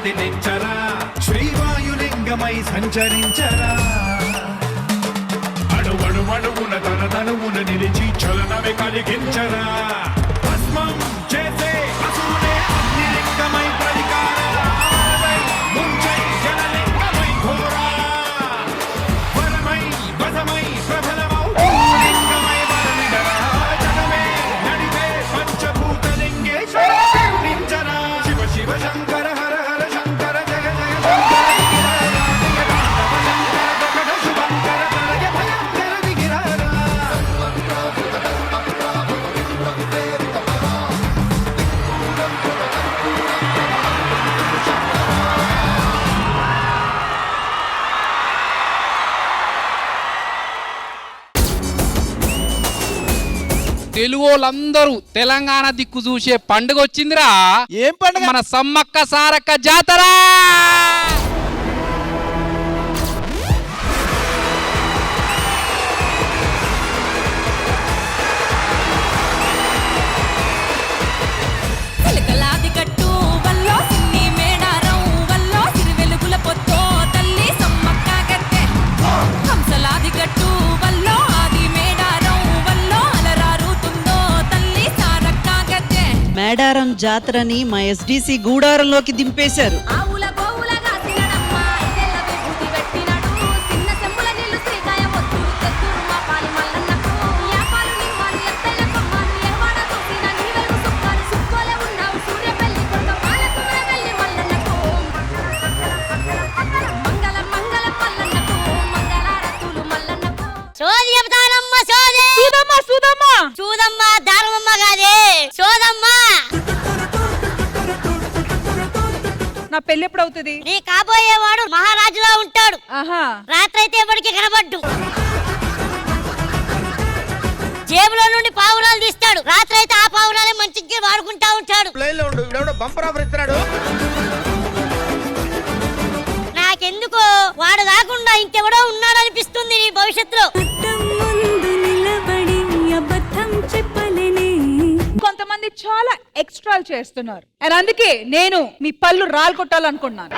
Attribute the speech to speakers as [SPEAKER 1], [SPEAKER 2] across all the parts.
[SPEAKER 1] హారతి నించరా శ్రీవాయులింగమై సంచరించరా అడుగడుగడుగున తన తనువున నిలిచి చలనమే కలిగించరా భస్మం చేసే అసురునే అగ్నిలింగమై పరికారమై ముంచై జనలింగమై ఘోరా వరమై వసమై ప్రబలమౌ లింగమై వరనిడరా జగమే నడిపే పంచభూతలింగేశ్వర నించరా శివ శివ శంకర హర హర శంకర జగ జగ
[SPEAKER 2] తెలుగు వాళ్ళందరూ తెలంగాణ దిక్కు చూసే పండుగ వచ్చిందిరా.
[SPEAKER 3] ఏం పండుగ?
[SPEAKER 2] మన సమ్మక్క సారక్క జాతర.
[SPEAKER 4] మేడారం జాతరని మా ఎస్డిసి గూడారంలోకి దింపేశారు.
[SPEAKER 5] నా పెళ్లి ఎప్పుడు అవుతుంది?
[SPEAKER 6] నీ కాబోయేవాడు మహారాజులా ఉంటాడు. రాత్రి అయితే ఎవరికి కనబడ్డు. జేబులో నుండి పావురాలు తీస్తాడు. రాత్రి అయితే ఆ పావురాలే మంచిగా వాడుకుంటా ఉంటాడు. నాకెందుకో వాడు కాకుండా ఇంకెవడో ఉన్నాడు అనిపిస్తుంది నీ భవిష్యత్తులో.
[SPEAKER 5] కొంతమంది చాలా ఎక్స్ట్రాలు చేస్తున్నారు. అందుకే నేను మీ పళ్ళు రాలు కొట్టాలనుకున్నాను.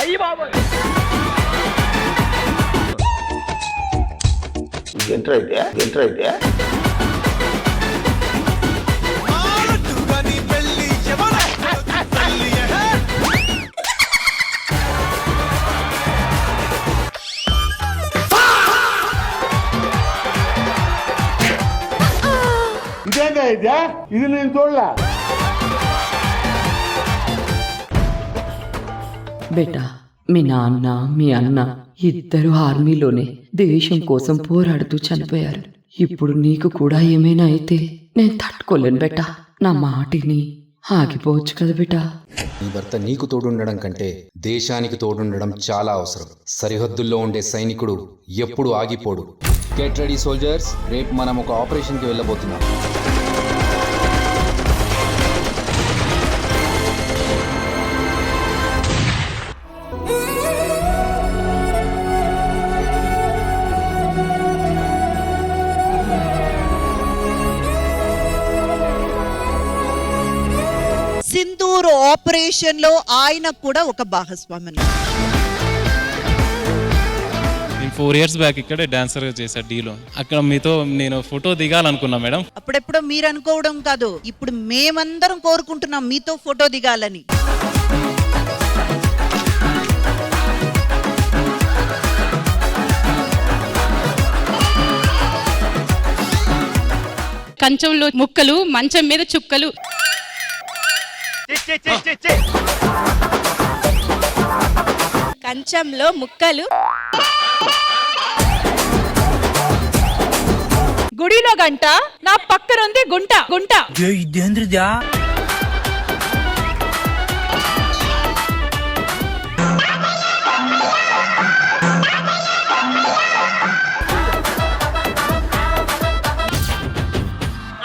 [SPEAKER 3] ఇది నేను చూడలా.
[SPEAKER 7] బేటా, మీ నాన్న మీ అన్న ఇద్దరు ఆర్మీలోనే దేశం కోసం పోరాడుతూ చనిపోయారు. ఇప్పుడు నీకు కూడా ఏమైనా అయితే నేను తట్టుకోలేను బేటా. నా మాటిని ఆగిపోవచ్చు కదా బేటా.
[SPEAKER 8] నీ భర్త నీకు తోడుండడం కంటే దేశానికి తోడుండడం చాలా అవసరం. సరిహద్దుల్లో ఉండే సైనికుడు ఎప్పుడు ఆగిపోడు. గెట్ రెడీ సోల్జర్స్, రేపు మనం ఒక ఆపరేషన్కి వెళ్ళబోతున్నాం.
[SPEAKER 4] సింధూర్ ఆపరేషన్ లో ఆయన కూడా ఒక భాగస్వామి.
[SPEAKER 9] 4 years బ్యాక్ ఇక్కడే డాన్సర్ గా చేశా డీలో. అక్కడ మీతో నేను ఫోటో దిగాలనుకున్నా మేడం.
[SPEAKER 4] అప్పుడెప్పుడో మీరు అనుకోవడం కాదు, ఇప్పుడు మేమందరం కోరుకుంటున్నాం మీతో ఫోటో దిగాలని.
[SPEAKER 10] కంచంలో ముక్కలు, మంచం మీద చుక్కలు. కంచంలో ముక్కలు,
[SPEAKER 5] గుడిలో గంట, నా పక్కనుంది గుంట గుంట.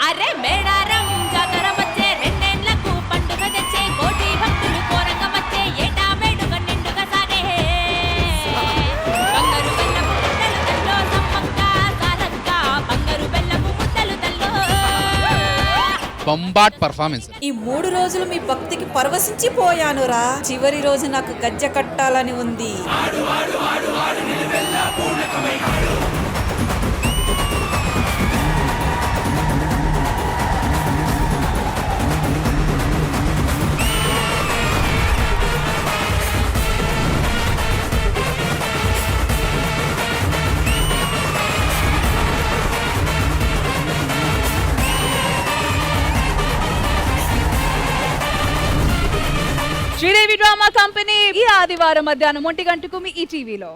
[SPEAKER 6] అరే మేడారం జాతర వచ్చే 2 ఏళ్లకు పండుగ తెచ్చే కోటి భక్తులు కోరంగ వచ్చే ఏటా వేడుక నిండుగా సాగే. బంగారు బెల్లము ముద్దలు తల్లో సమ్మక్క సారక్క, బంగారు బెల్లము ముద్దలు తల్లో.
[SPEAKER 2] బొంబాట్ పర్ఫార్మెన్స్.
[SPEAKER 11] ఈ 3 రోజులు మీ భక్తికి
[SPEAKER 3] పరవశించిపోయానురా. చివరి రోజు నాకు గజ్జె కట్టాలని ఉంది.
[SPEAKER 5] శ్రీదేవి డ్రామా కంపెనీ ఈ ఆదివారం మధ్యాహ్నం 1 గంటకు మీ ఈ టీవీలో.